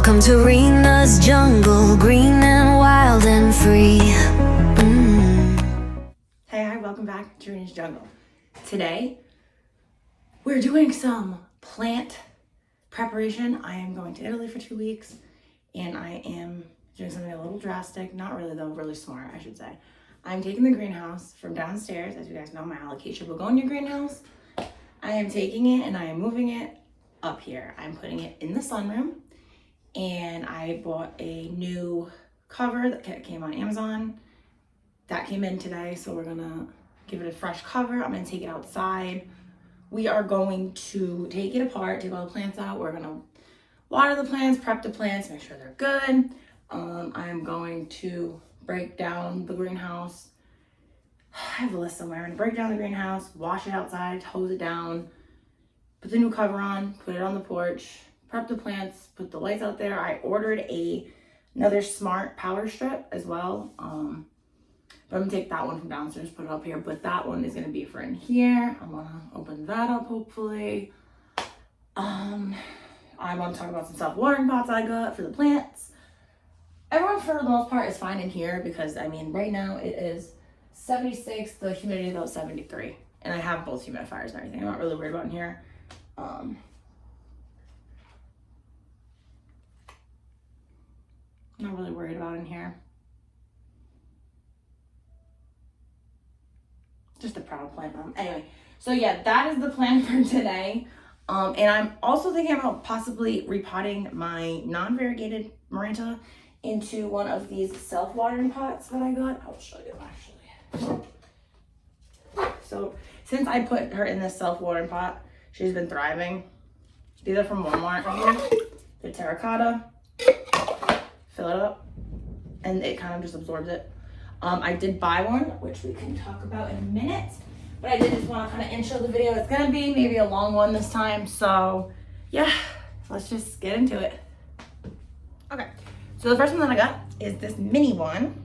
Welcome to Rena's jungle, green and wild and free. Hey, hi, welcome back to Rena's jungle. Today, we're doing some plant preparation. I am going to Italy for 2 weeks, and I am doing something a little drastic. Not really though, really smart, I should say. I'm taking the greenhouse from downstairs. As you guys know, my alocasia begonia greenhouse. I am taking it and I am moving it up here. I'm putting it in the sunroom, and I bought a new cover that came on Amazon. That came in today, so we're gonna give it a fresh cover. I'm gonna take it outside. We are going to take it apart, take all the plants out. We're gonna water the plants, prep the plants, make sure they're good. I'm going to break down the greenhouse. I have a list somewhere. I'm gonna break down the greenhouse, wash it outside, hose it down, put the new cover on, put it on the porch, prep the plants, put the lights out there. I ordered another smart power strip as well. But I'm gonna take that one from downstairs, put it up here, but that one is gonna be for in here. I'm gonna open that up hopefully. I want to talk about some self-watering pots I got for the plants. Everyone for the most part is fine in here because I mean right now it is 76, the humidity is about 73. And I have both humidifiers and everything. I'm not really worried about in here. I'm not really worried about in here. Just a proud plant mom. Anyway, so yeah, that is the plan for today. And I'm also thinking about possibly repotting my non-variegated Maranta into one of these self-watering pots that I got. I'll show you actually. So since I put her in this self-watering pot, she's been thriving. These are from Walmart right here. They're terracotta. Fill it up, and it kind of just absorbs it. I did buy one, which we can talk about in a minute, but I did just want to kind of intro the video. It's gonna be maybe a long one this time, so yeah, let's just get into it. Okay, so the first one that I got is this mini one.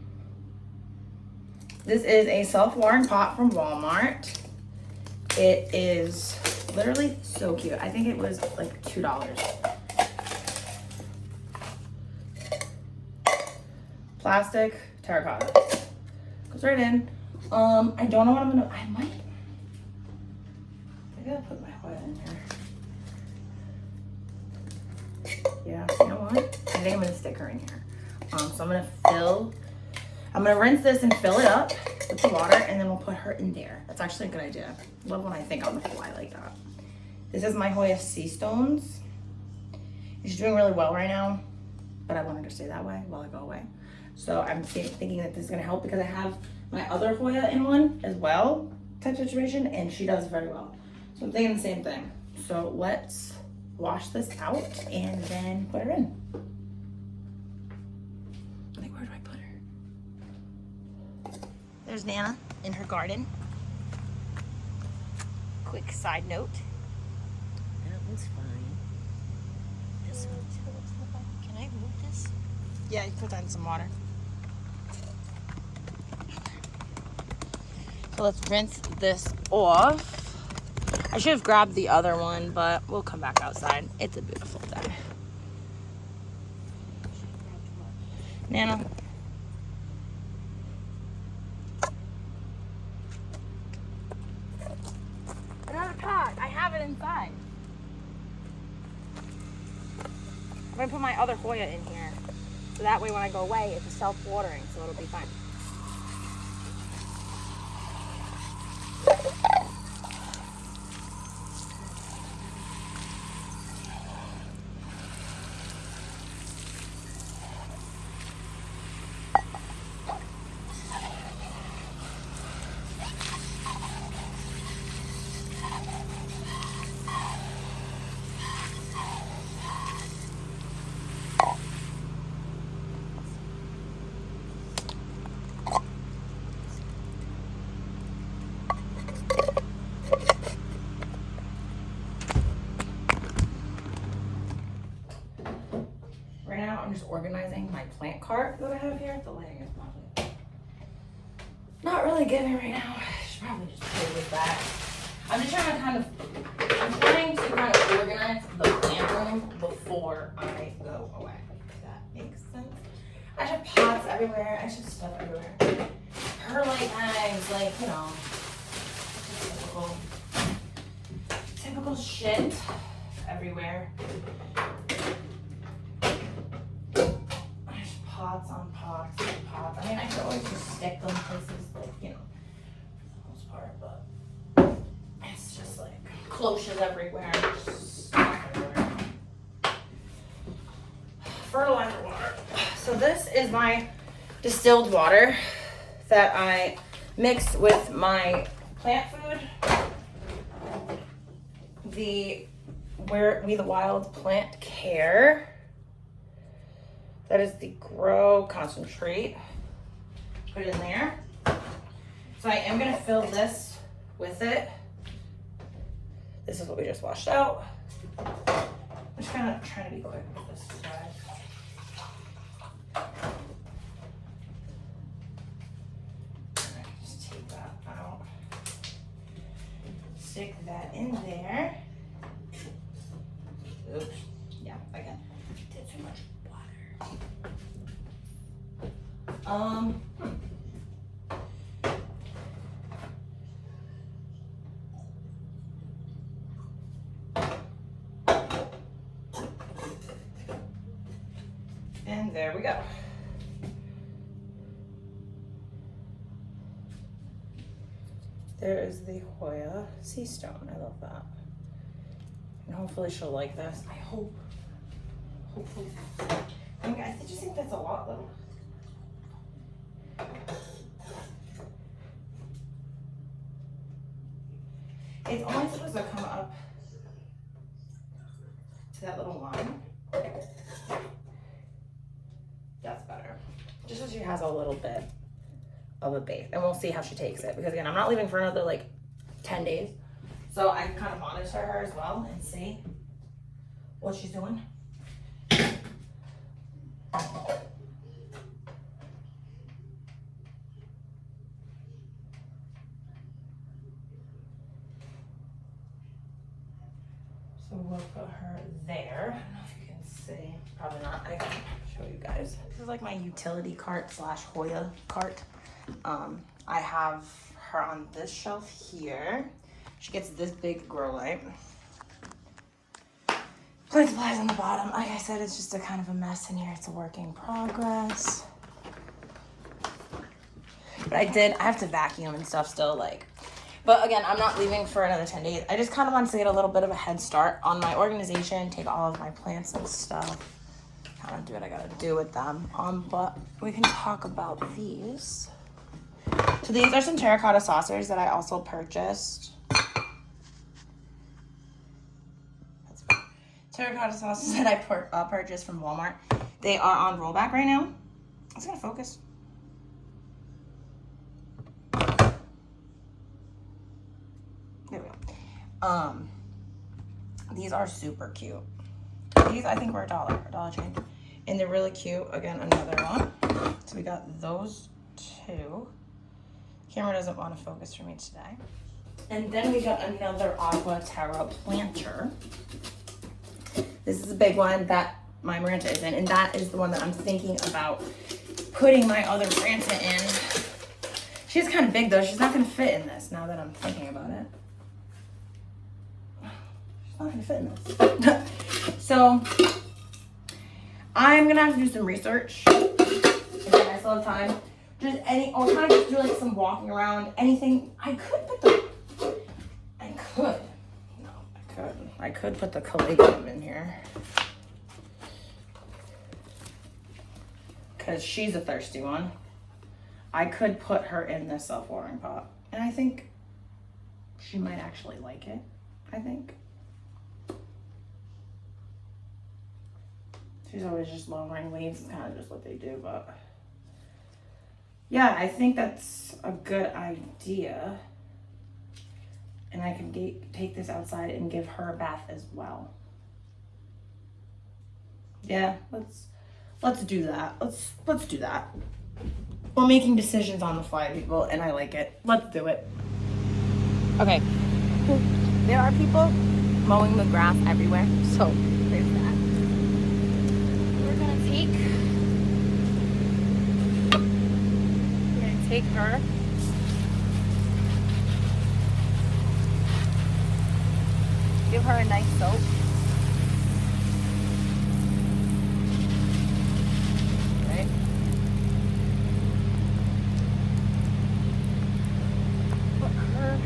This is a self-watering pot from Walmart. It is literally so cute. I think it was like $2. Plastic, terracotta. Goes right in. I don't know what I'm gonna, maybe I'll put my Hoya in here. Yeah, you know what? I think I'm gonna stick her in here. So I'm gonna rinse this and fill it up with the water, and then we'll put her in there. That's actually a good idea. Love when I think on the fly like that. This is my Hoya Sea Stones. She's doing really well right now, but I want her to stay that way while I go away. So I'm thinking that this is gonna help because I have my other Hoya in one as well, type situation, and she does very well. So I'm thinking the same thing. So let's wash this out and then put her in. Like, where do I put her? There's Nana in her garden. Quick side note. That one's fine. This one too. Can I move this? Yeah, you put that in some water. So let's rinse this off. I should have grabbed the other one, but we'll come back outside. It's a beautiful day. Nana. Another pot. I have it inside. I'm gonna put my other Hoya in here. So that way when I go away, it's a self-watering, so it'll be fine. Right now, I'm just organizing my plant cart that I have here. The lighting is probably not really giving right now. I should probably just play with that. I'm trying to kind of organize the plant room before I go away. I should have pots everywhere. I should have stuff everywhere. Perlite knives, like, you know, typical shit everywhere. There's pots on pots and pots. I mean, I could always just stick them places, like, you know, for the most part, but it's just like cloches everywhere. Stuff everywhere. Fertilizer water. So this is my distilled water that I mixed with my plant food. The We the Wild Plant Care. That is the Grow Concentrate. Put it in there. So I am gonna fill this with it. This is what we just washed out. I'm just kind of trying to be quick with this side. Just take that out. Stick that in there. Oops. Yeah, again. Did too much water. And there we go. There is the Hoya Sea Stone. I love that. And hopefully she'll like this. I hope. Hopefully. I just think that's a lot though. It's only supposed to come up to that little line. That's better. Just so she has a little bit of a base. And we'll see how she takes it. Because again, I'm not leaving for another like 10 days. So I can kind of monitor her as well and see what she's doing. So we'll put her there. I don't know if you can see. Probably not. I can show you guys. This is like my utility cart slash Hoya cart. I have her on this shelf here. She gets this big grow light. Plant supplies on the bottom. Like I said, it's just a kind of a mess in here. It's a work in progress. But I have to vacuum and stuff still, like. But again, I'm not leaving for another 10 days. I just kind of wanted to get a little bit of a head start on my organization, take all of my plants and stuff, kind of do what I gotta do with them. But we can talk about these. So these are some terracotta saucers that I also purchased. Terracotta saucers that I purchased from Walmart. They are on rollback right now. It's gonna focus. There we go. These are super cute. These I think were $1, $1 change. And they're really cute. Again, another one. So we got those two. Camera doesn't want to focus for me today. And then we got another Aqua Terra planter. This is a big one that my Maranta is in, and that is the one that I'm thinking about putting my other Maranta in. She's kind of big though. She's not going to fit in this now that I'm thinking about it. She's not going to fit in this. So I'm going to have to do some research. Again, I still have time. Just or kind of just do like some walking around, anything. I could put the calligraphy in here. Because she's a thirsty one. I could put her in this self-watering pot. And I think she might actually like it. I think. She's always just lowering leaves. It's kind of just what they do, but yeah, I think that's a good idea. And I can take this outside and give her a bath as well. Yeah, let's do that. Let's do that. We're making decisions on the fly, people, and I like it. Let's do it. Okay. There are people mowing the grass everywhere, so there's that. We're gonna take take her. Give her a nice soap. Okay. Put her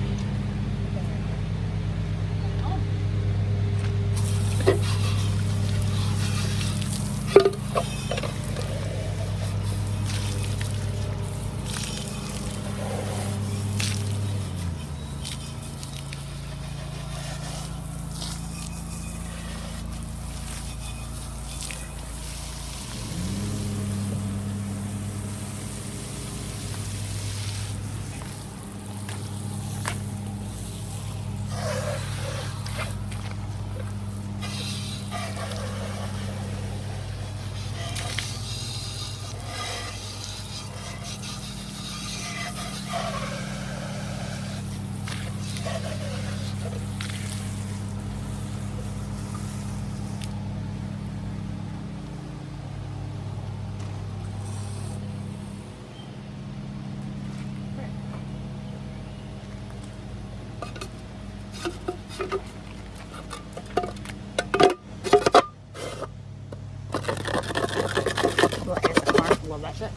love that shit.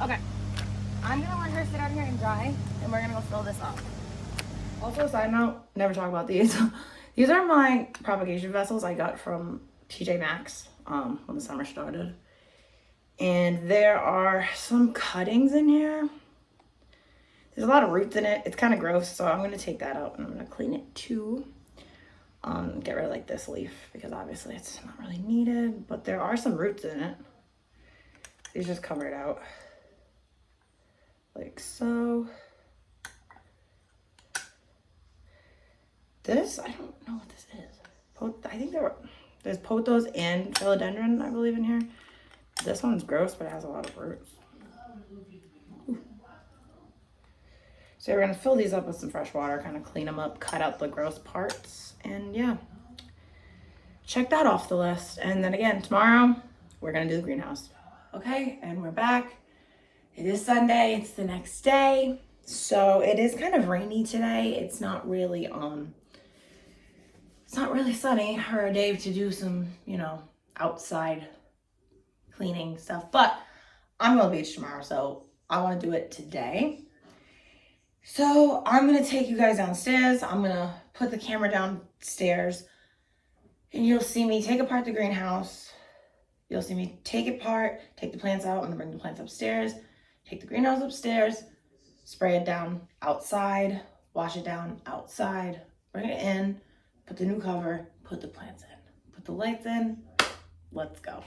Okay, I'm gonna let her sit out here and dry, and we're gonna go fill this up. Also, side note, never talk about these. These are my propagation vessels I got from TJ Maxx when the summer started. And there are some cuttings in here. There's a lot of roots in it. It's kind of gross, so I'm gonna take that out and I'm gonna clean it too. Get rid of like this leaf because obviously it's not really needed, but there are some roots in it. These just cover it out like so. This, I don't know what this is. I think there's pothos and philodendron, I believe, in here. This one's gross, but it has a lot of roots. Ooh. So we're gonna fill these up with some fresh water, kind of clean them up, cut out the gross parts, and yeah. Check that off the list. And then again, tomorrow, we're gonna do the greenhouse. Okay, and we're back. It is Sunday, it's the next day. So it is kind of rainy today. It's not really sunny or a day to do some, outside cleaning stuff. But I'm going to the beach tomorrow, so I want to do it today. So I'm going to take you guys downstairs. I'm going to put the camera downstairs and you'll see me take apart the greenhouse. You'll see me take it apart, take the plants out. I'm going to bring the plants upstairs, take the greenhouse upstairs, spray it down outside, wash it down outside, bring it in, put the new cover, put the plants in, put the lights in. Let's go.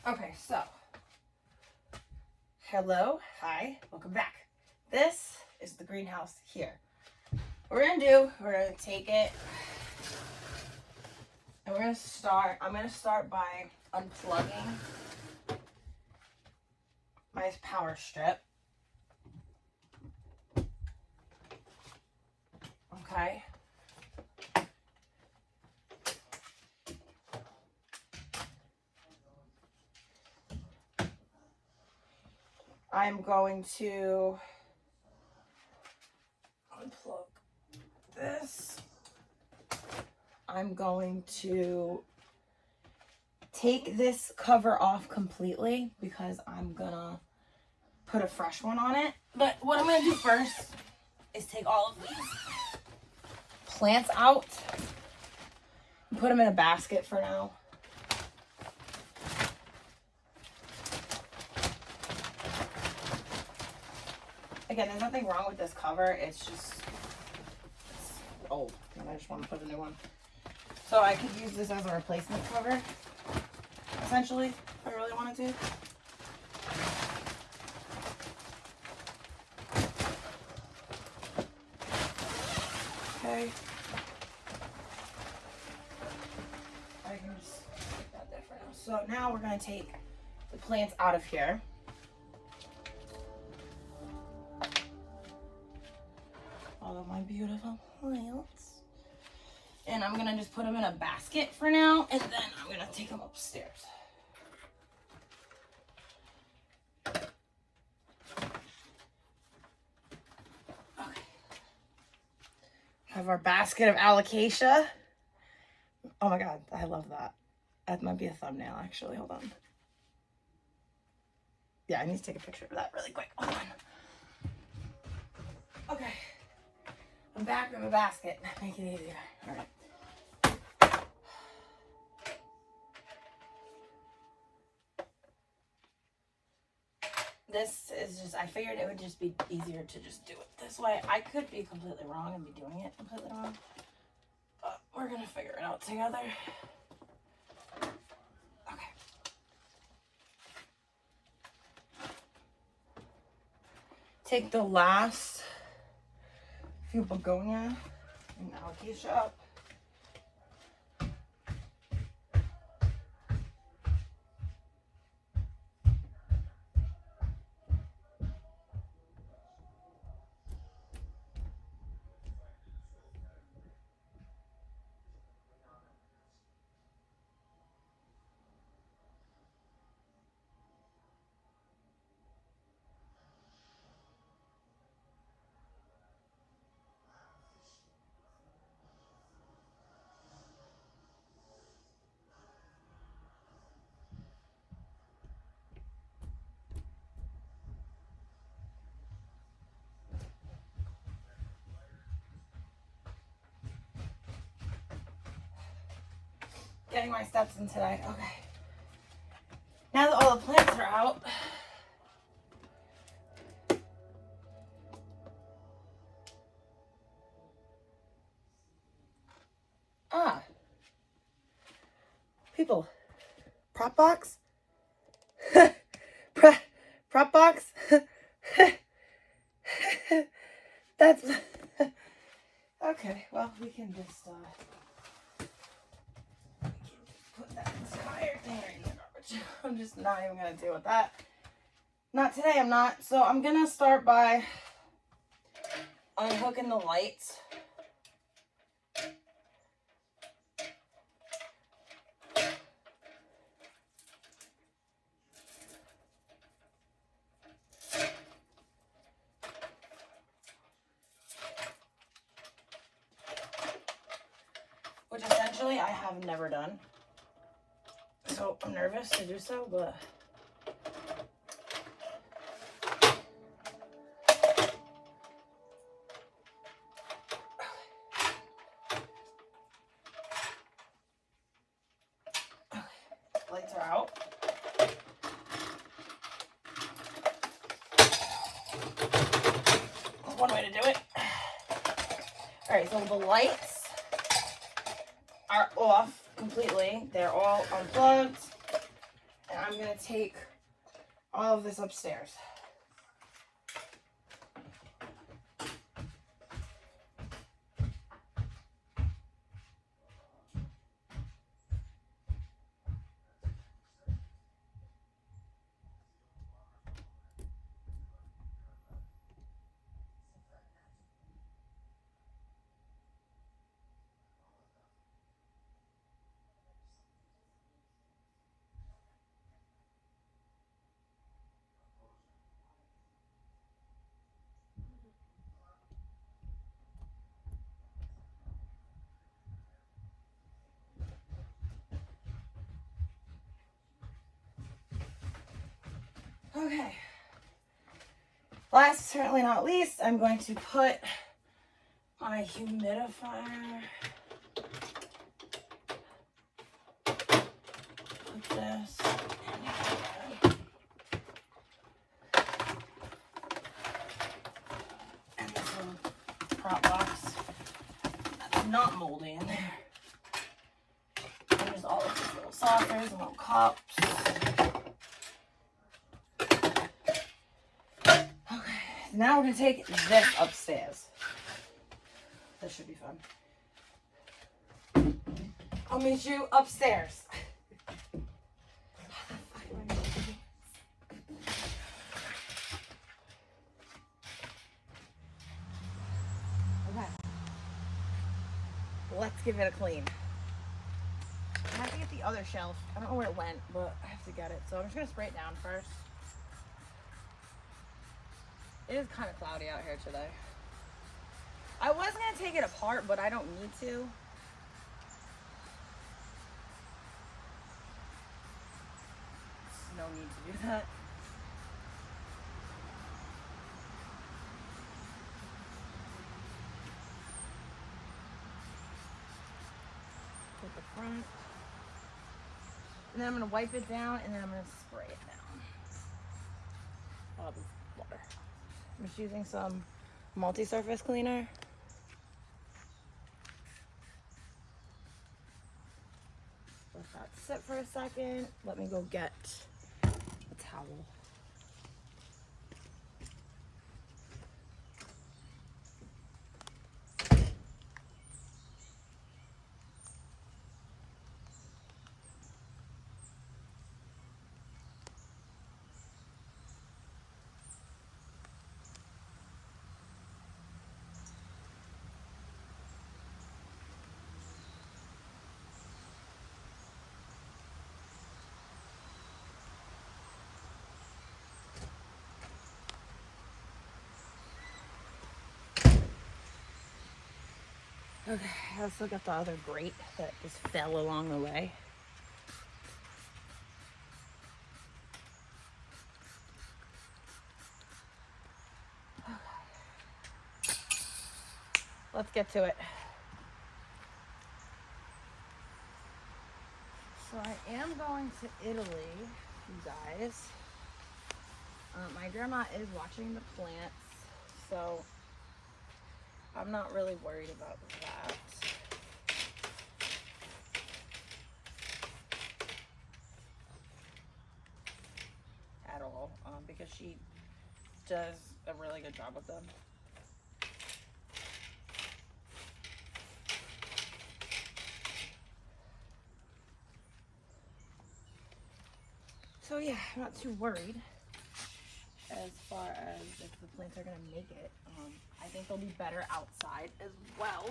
Okay, so hello, hi, welcome back. This is the greenhouse here. What we're gonna take it and I'm gonna start by unplugging my power strip. Okay. I'm going to unplug this. I'm going to take this cover off completely because I'm gonna put a fresh one on it. But what I'm gonna do first is take all of these plants out and put them in a basket for now. Again, there's nothing wrong with this cover. It's old and I just want to put a new one. So I could use this as a replacement cover, essentially, if I really wanted to. Okay. I can just take that there for now. So now we're going to take the plants out of here. All of my beautiful plants. And I'm gonna just put them in a basket for now, and then I'm gonna take them upstairs. Okay. Have our basket of alocasia. Oh my god, I love that. That might be a thumbnail, actually. Hold on. Yeah, I need to take a picture of that really quick. Hold on. Okay. I'm back with my basket. Make it easier. All right. This is just, I figured it would just be easier to just do it this way. I could be completely wrong and be doing it completely wrong, but we're gonna figure it out together. Okay. Take the last few begonia and alocasia up. Getting my steps in today. Okay. Now that all the plants are out, people, prop box? Prop box? That's, okay, well, we can just, put that entire thing right in the garbage. I'm just not even gonna deal with that. Not today, I'm not. So I'm gonna start by unhooking the lights. Which essentially I have never done. So I'm nervous to do so, but lights are out. That's one way to do it. Alright, so the lights are off completely. They're all unplugged. And I'm going to take all of this upstairs. Okay. Last, certainly not least, I'm going to put my humidifier. Put this in here. And this little prop box that's not moldy in there. And there's all of these little saucers and little cups. Now we're going to take this upstairs. This should be fun. I'll meet you upstairs. Okay. let's give it a clean. I have to get the other shelf. I don't know where it went, but I have to get it. So I'm just gonna spray it down first. It is kind of cloudy out here today. I was gonna take it apart, but I don't need to. There's no need to do that. With the front. And then I'm gonna wipe it down and then I'm gonna spray it down. This water. I'm just using some multi-surface cleaner. Let that sit for a second. Let me go get a towel. Okay, I still got the other grate that just fell along the way. Okay. Let's get to it. So I am going to Italy, you guys. My grandma is watching the plants, so I'm not really worried about that. At all, because she does a really good job with them. So yeah, I'm not too worried as far as if the plants are gonna make it. I think they'll be better outside as well.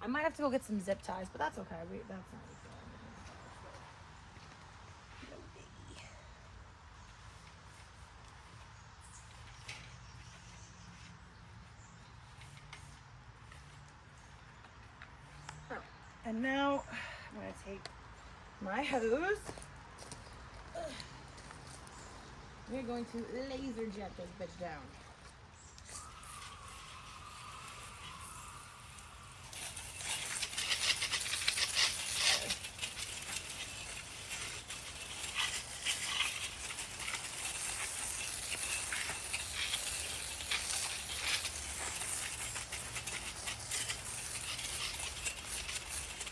I might have to go get some zip ties, but that's okay. That's not a big deal. No biggie. And now I'm gonna take my hose. We're going to laser jet this bitch down.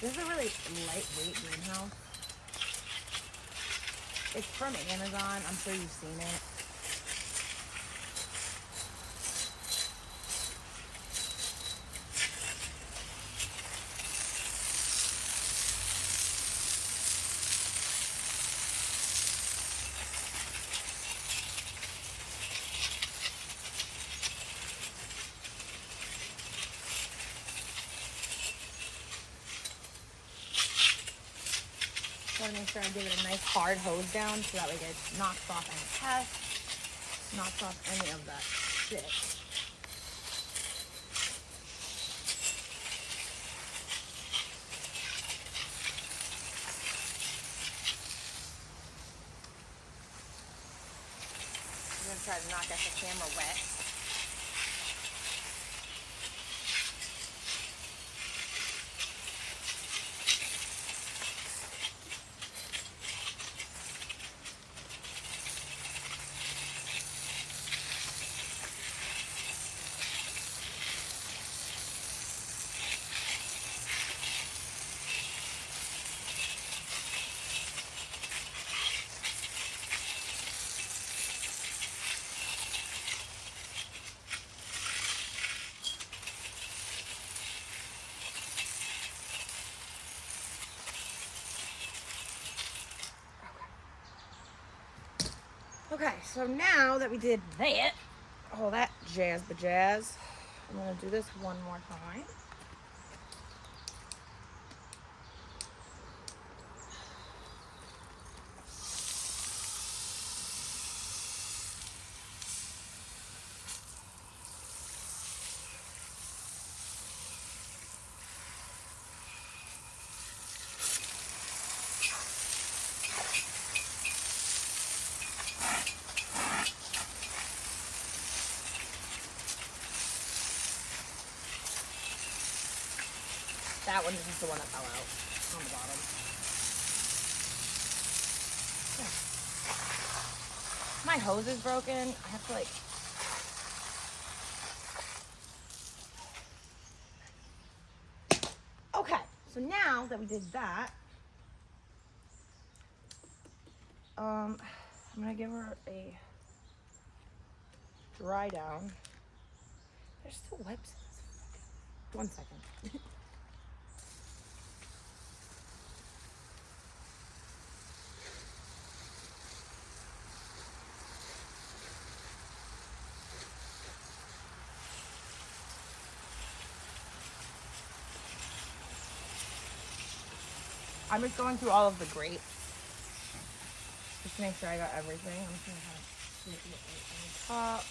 This is a really lightweight greenhouse. It's from Amazon. I'm sure you've seen it. Want to make sure I give it a nice hard hose down so that way it knocks off any pests, knocks off any of that shit. I'm going to try to not get the camera wet. Okay, so now that we did that, all that jazz, I'm gonna do this one more time. That one is the one that fell out on the bottom. Yeah. My hose is broken. I have to like... Okay, so now that we did that, I'm gonna give her a dry down. There's still wipes in this. 1 second. I'm just going through all of the grates just to make sure I got everything. I'm just gonna kind of snip it right on the top.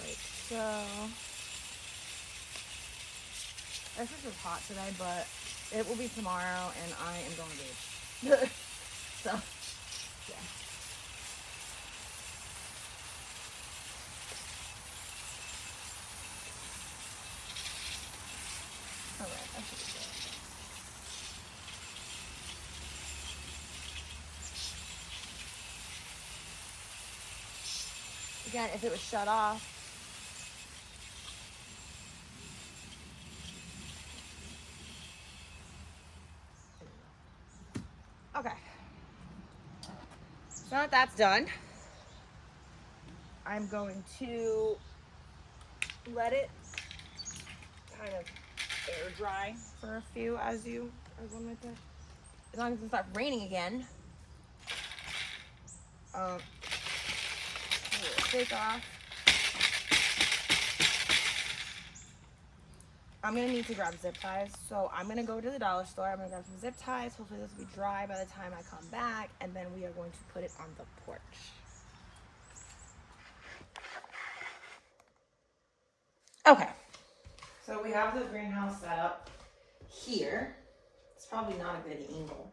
Like so. This is just hot today, but it will be tomorrow and I am going to beach. So, yeah. Alright, that should be good. Again, if it was shut off, okay. So now that that's done, I'm going to let it kind of air dry for a few as one right there. As long as it starts raining again. Take off. I'm gonna need to grab zip ties, so I'm gonna go to the dollar store. I'm gonna grab some zip ties. Hopefully this will be dry by the time I come back, and then we are going to put it on the porch. Okay, so we have the greenhouse set up here. It's probably not a good angle.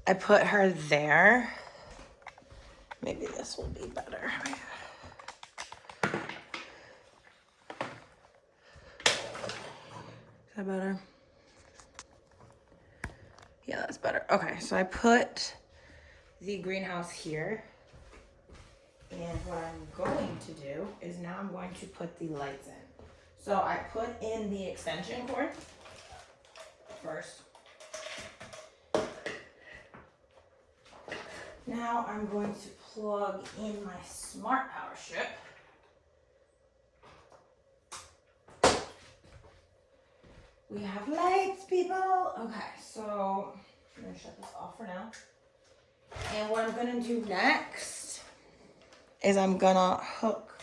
I put her there. Maybe this will be better. Is that better? Yeah, that's better. Okay, so I put the greenhouse here. And what I'm going to do is now I'm going to put the lights in. So I put in the extension cord first. Now I'm going to plug in my smart power strip. We have lights, people. Okay, so I'm gonna shut this off for now. And what I'm gonna do next is I'm gonna hook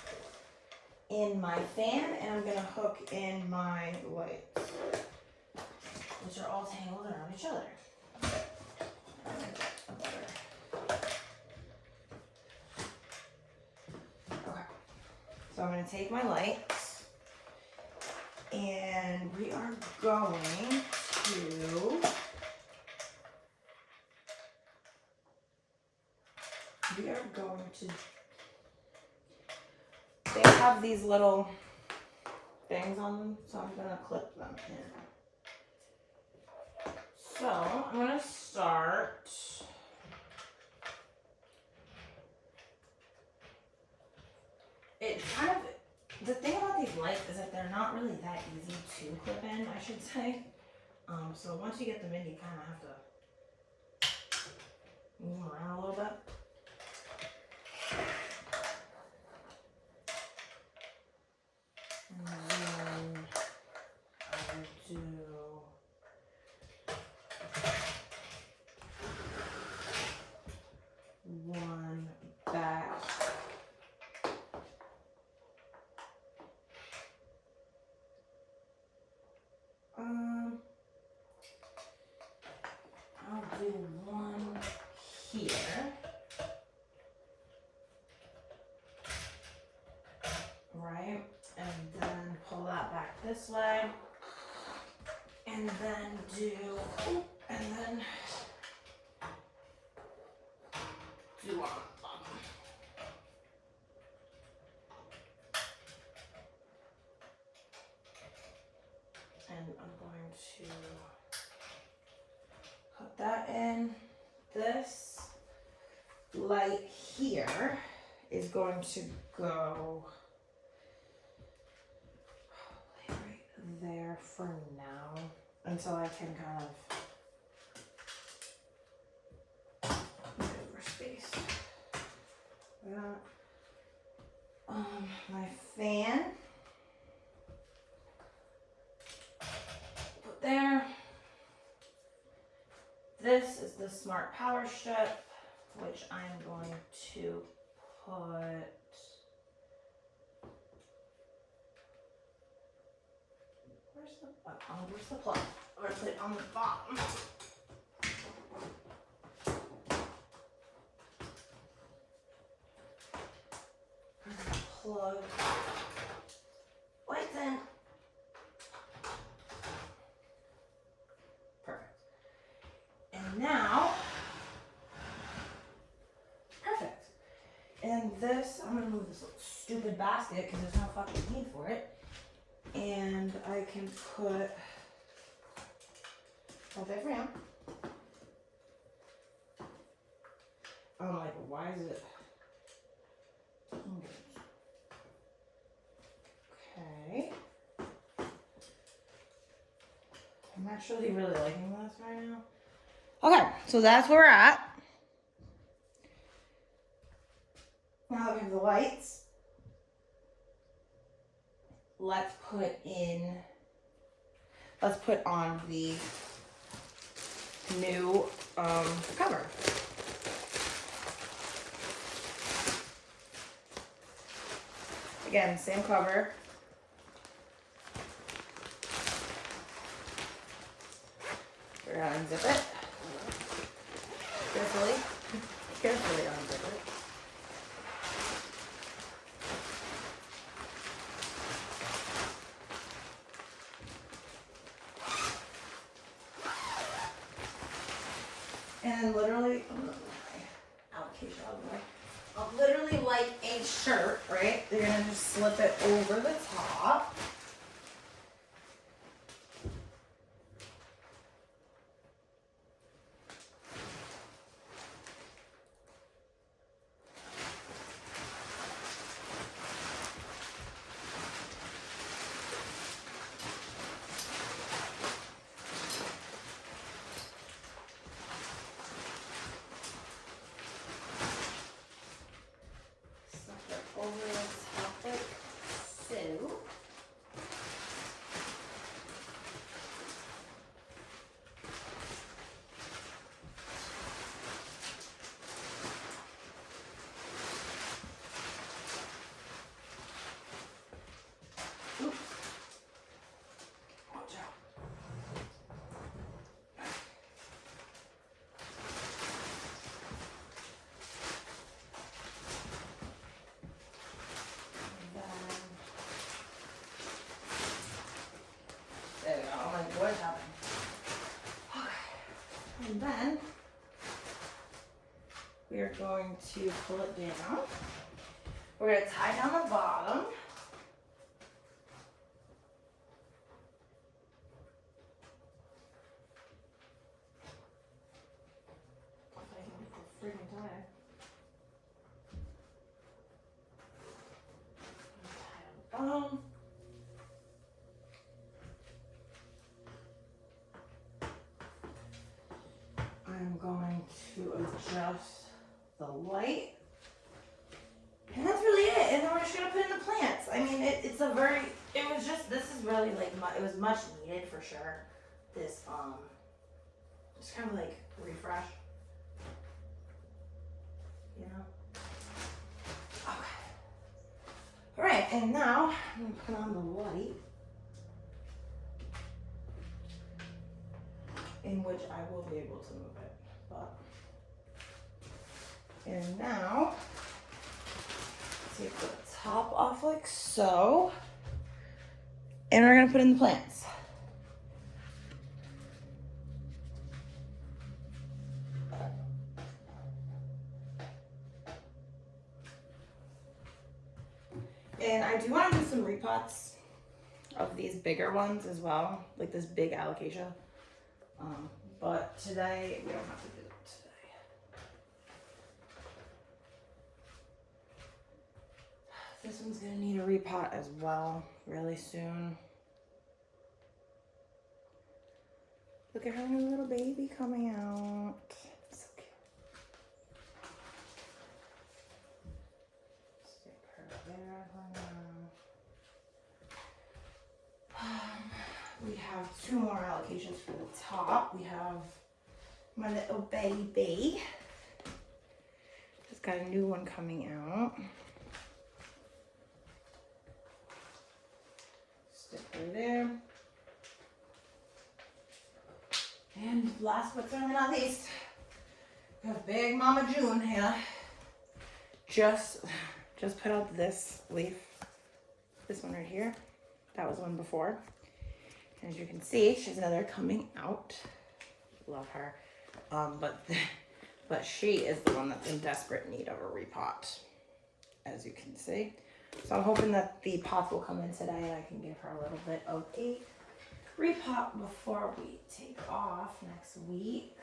in my fan and I'm gonna hook in my lights, which are all tangled around each other. Okay, so I'm gonna take my lights and we are going to they have these little things on them, so I'm gonna clip them in. So I'm gonna start it kind of, the thing about these lights is that they're not really that easy to clip in, I should say. So once you get them in, you kind of have to move them around a little bit. And then I do do one here. Right? And then pull that back this way. And then do, and then do on the bottom. And I'm going to put that in. This light here is going to go probably right there for now until I can kind of move over space. That. My fan. Put there. This is the smart power strip, which I'm going to put where's the plug? I'm gonna put it on the bottom. I'm gonna plug lights in. Perfect. And now, perfect. And this, I'm gonna move this little stupid basket because there's no fucking need for it. And I can put right there for now. I'm like, why is it? Okay. I'm actually really liking this right now. Okay, so that's where we're at. Now that we have the lights, let's put on the new cover. Again, same cover. We're gonna unzip it. Carefully unzip it. And literally, allocation out of the way. Literally like a shirt, right? You're gonna just slip it over the top. Over the top like so. Oops. Watch out. There we go. I'm like, what's happening? Okay. And then we are going to pull it down. We're going to tie down the bottom. If I can get the freaking tie. Tie down the bottom. I'm going to adjust the light. And that's really it. And then we're just going to put in the plants. I mean, this is really like, it was much needed for sure. This, just kind of like refresh. You know? Okay. All right, and now I'm going to put on the light. In which I will be able to move it. but. And now, take the top off like so. And we're gonna put in the plants. And I do want to do some repots of these bigger ones as well, like this big alocasia. But today, we don't have to do it today. This one's gonna need a repot as well, really soon. Look at her new little baby coming out. So cute. Stick her there for now. We have 2 more allocations for the top. We have my little baby. Just got a new one coming out. Stick her there. And last but certainly not least, we have Big Mama June here. Just put out this leaf. This one right here. That was one before. And as you can see, she's another coming out. Love her. But she is the one that's in desperate need of a repot, as you can see. So I'm hoping that the pots will come in today and I can give her a little bit of a repot before we take off next week.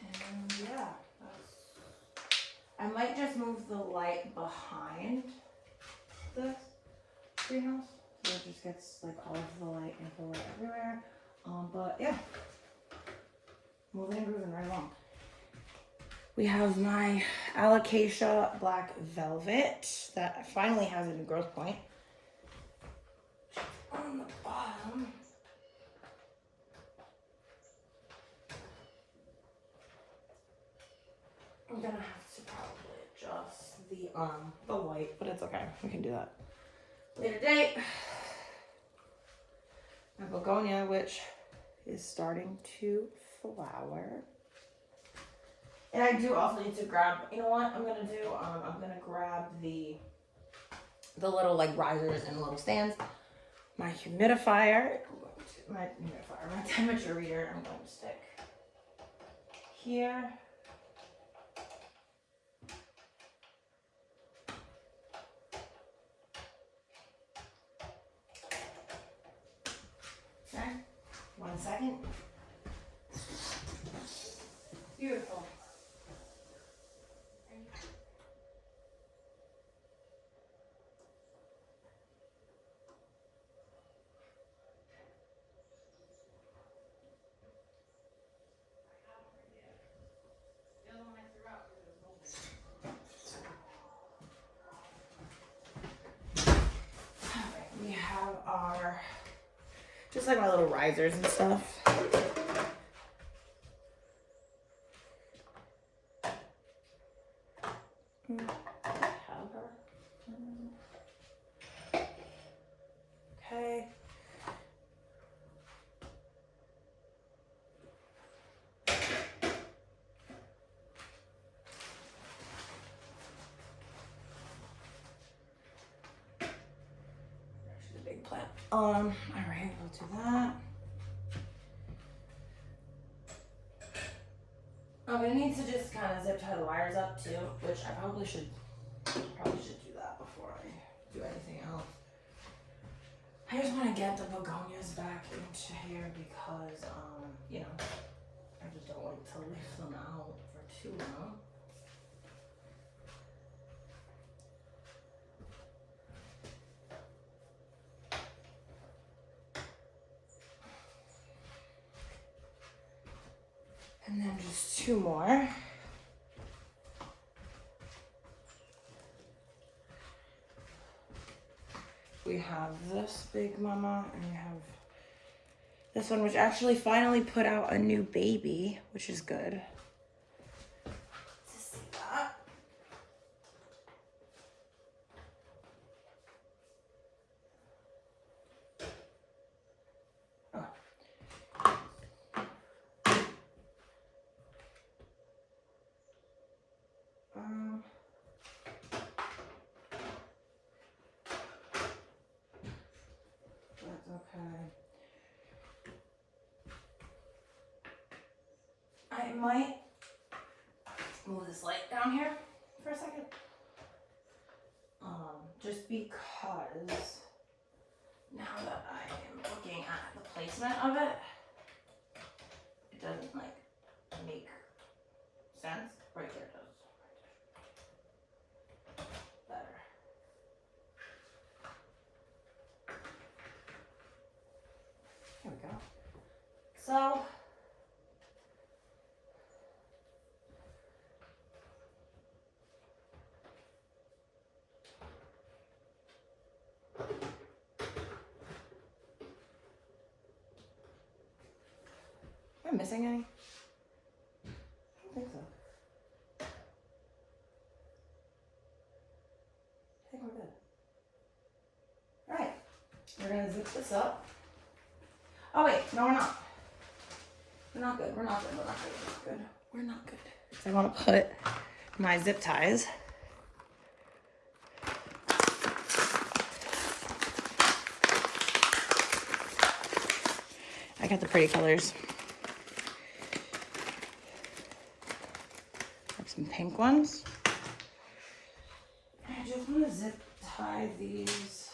And yeah, I might just move the light behind the greenhouse so it just gets like all of the light and the light everywhere. But yeah, moving and grooving right along. We have my Alocasia Black Velvet that finally has a new growth point. On the bottom. I'm gonna have to probably adjust the light, but it's okay. We can do that later date. My begonia, which is starting to flower. And I do also need to grab, you know what I'm gonna do? I'm gonna grab the little like risers and little stands. My humidifier, my temperature reader, I'm going to stick here. Okay, 1 second. Beautiful. We have our, just like my little risers and stuff. Okay. She's a big plant. All right, we'll do that. I'm gonna need to just kind of zip tie the wires up too, which I probably should do that before I do anything else. I just want to get the begonias back into here because, you know, I just don't like to leave them out for too long. And then just 2 more. We have this big mama and we have this one, which actually finally put out a new baby, which is good to see that. I might move this light down here for a second. Just because now that I am looking at the placement of it, it doesn't like make sense. Right there it does. Better. Here we go. So am I missing any? I don't think so. I think we're good. Alright, we're gonna zip this up. Oh wait, no we're not. We're not good, we're not good, we're not good, we're not good. We're not good. So I wanna put my zip ties. I got the pretty colors. Some pink ones. I just want to zip tie these.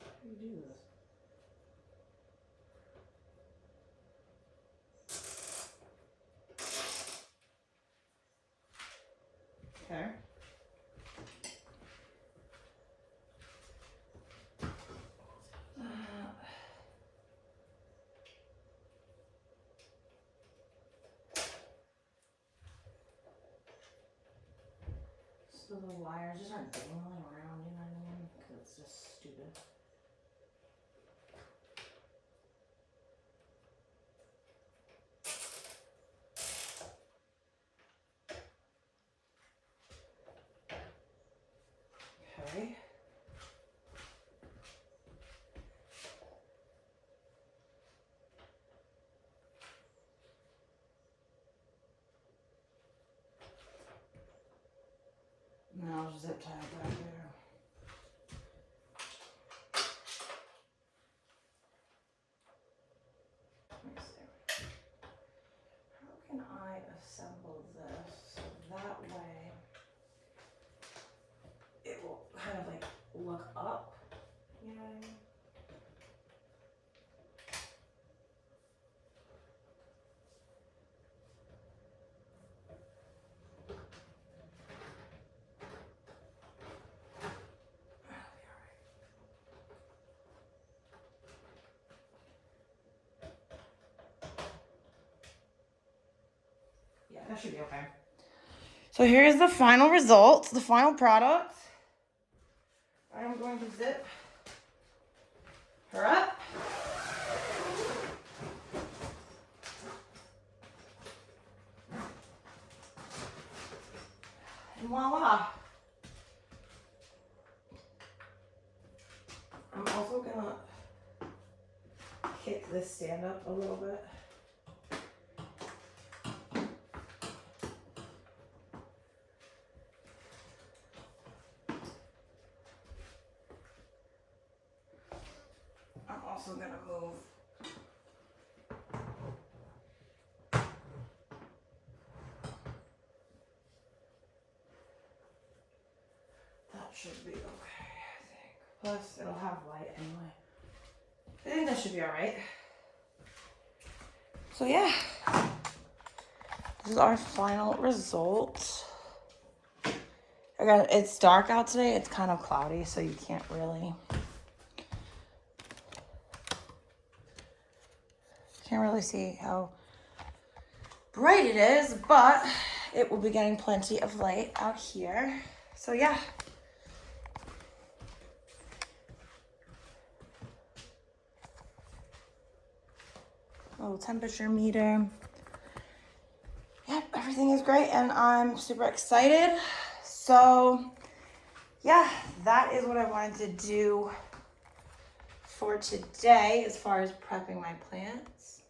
How do you do this? Okay. So the wires just aren't dangling around, you know what I mean? Because it's just stupid. Okay. Now I'll just zip tie it back there. Let me see. How can I assemble this so that way it will kind of like look up? You know what I mean? Yeah, that should be okay. So here's the final result, the final product. I'm going to zip her up. And voila. I'm also gonna kick this stand up a little bit. I'm also gonna move that should be okay, I think. Plus it'll have light anyway. I think that should be alright. So yeah, this is our final result. Again, it's dark out today. It's kind of cloudy, so you can't really see how bright it is, but it will be getting plenty of light out here. So yeah. Little temperature meter. Yep, everything is great and I'm super excited. So yeah, that is what I wanted to do for today as far as prepping my plants.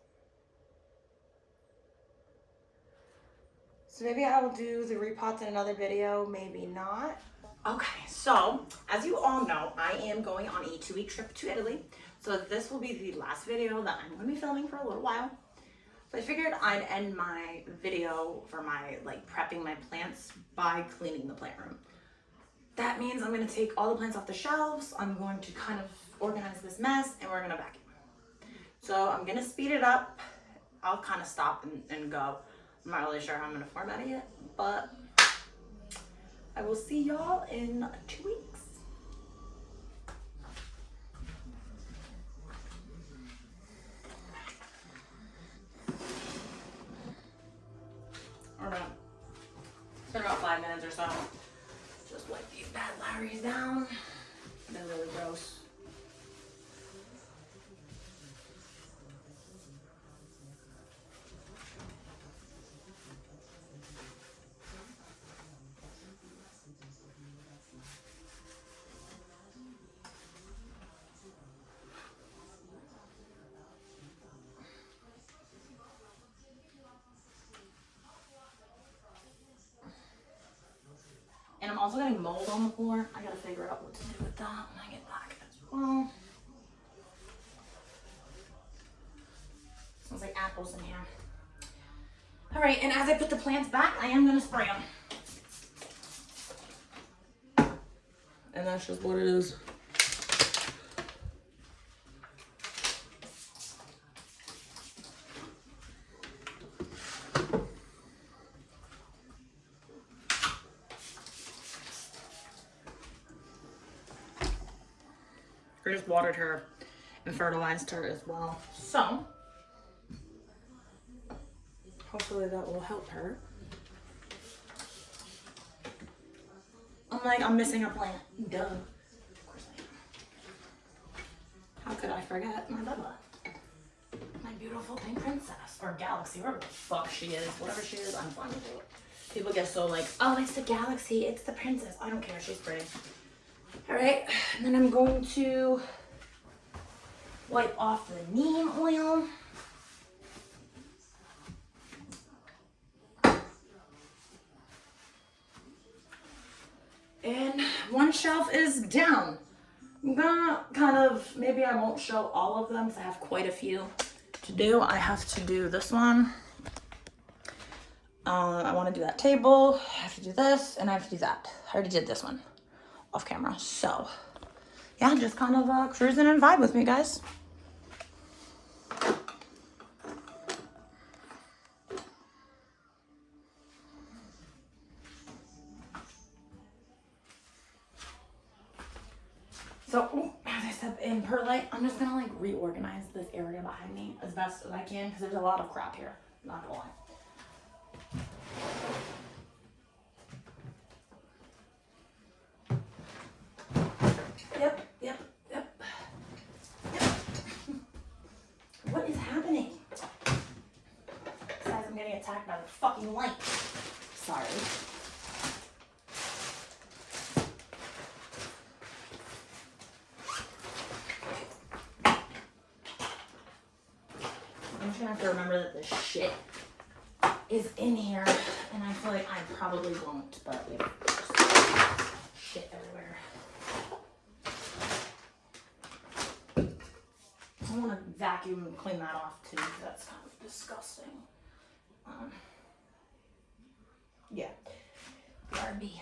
So maybe I will do the repots in another video, maybe not. Okay, so as you all know, I am going on a 2-week trip to Italy. So this will be the last video that I'm going to be filming for a little while. So I figured I'd end my video for my prepping my plants by cleaning the plant room. That means I'm going to take all the plants off the shelves. I'm going to kind of organize this mess and we're going to vacuum. So I'm going to speed it up. I'll kind of stop and go. I'm not really sure how I'm going to format it yet, but I will see y'all in 2 weeks. Or not. It's been about 5 minutes or so. Just wipe these bad Larrys down. They're really gross. And I'm also getting mold on the floor. I gotta figure out what to do with that when I get back as well. Smells like apples in here. All right, and as I put the plants back, I am gonna spray them. And that's just what it is. I just watered her and fertilized her as well. So, hopefully that will help her. I'm missing a plant. Duh. Of course I am. How could I forget my Bubba? My beautiful pink princess. Or galaxy, whatever the fuck she is. Whatever she is, I'm fine with it. People get so oh, it's the galaxy, it's the princess. I don't care, she's pretty. All right, and then I'm going to wipe off the neem oil. And one shelf is down. I'm gonna maybe I won't show all of them because I have quite a few to do. I have to do this one. I want to do that table. I have to do this, and I have to do that. I already did this one off camera. So, yeah, just kind of cruising and vibe with me, guys. So, as I step in perlite, I'm just gonna reorganize this area behind me as best as I can because there's a lot of crap here. Not gonna lie. Yep. What is happening? Guys, I'm getting attacked by the fucking light. Sorry. I'm just gonna have to remember that this shit is in here, and I feel like I probably won't, but there's shit everywhere. I want to vacuum and clean that off too, because that's kind of disgusting. Yeah, BRB.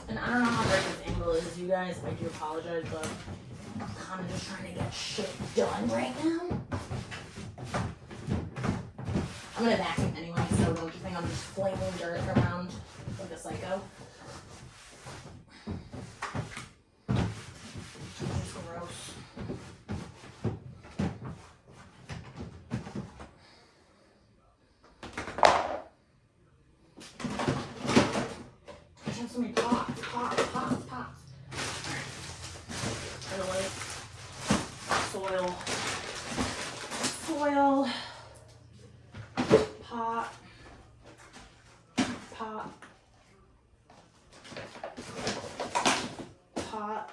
And I don't know how great this angle is, you guys. I do apologize, but I'm kind of just trying to get shit done right now. I'm gonna vacuum anyway, so don't you think I'm just flinging dirt around like a psycho? It's gross. I have so many pots. Anyway, soil. Pot.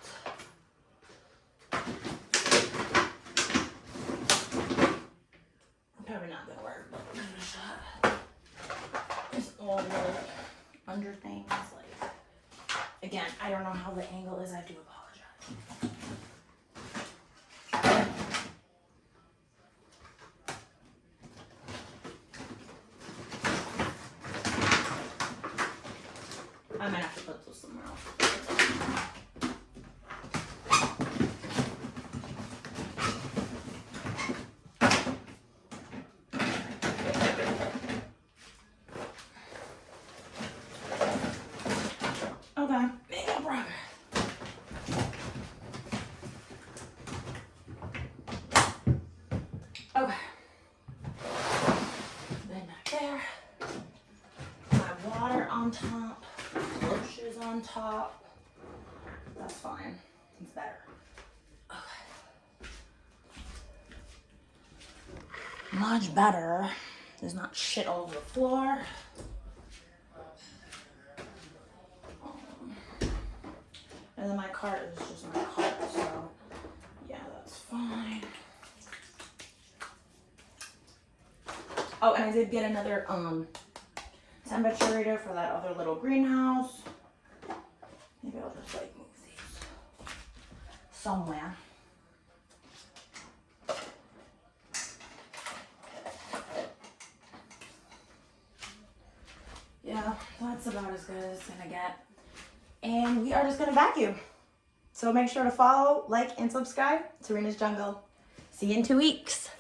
I don't know how the angle is. I do apologize. I might have to put those somewhere else. Okay, make up progress. Okay. Then back there. My water on top. Bushes on top. That's fine. It's better. Okay. Much better. There's not shit all over the floor. And then my cart is just my cart, so yeah, that's fine. Oh, and I did get another temperature reader for that other little greenhouse. Maybe I'll just like move these somewhere. Yeah, that's about as good as it's gonna get. And we are just gonna vacuum. So make sure to follow, like, and subscribe to Serena's Jungle. See you in 2 weeks.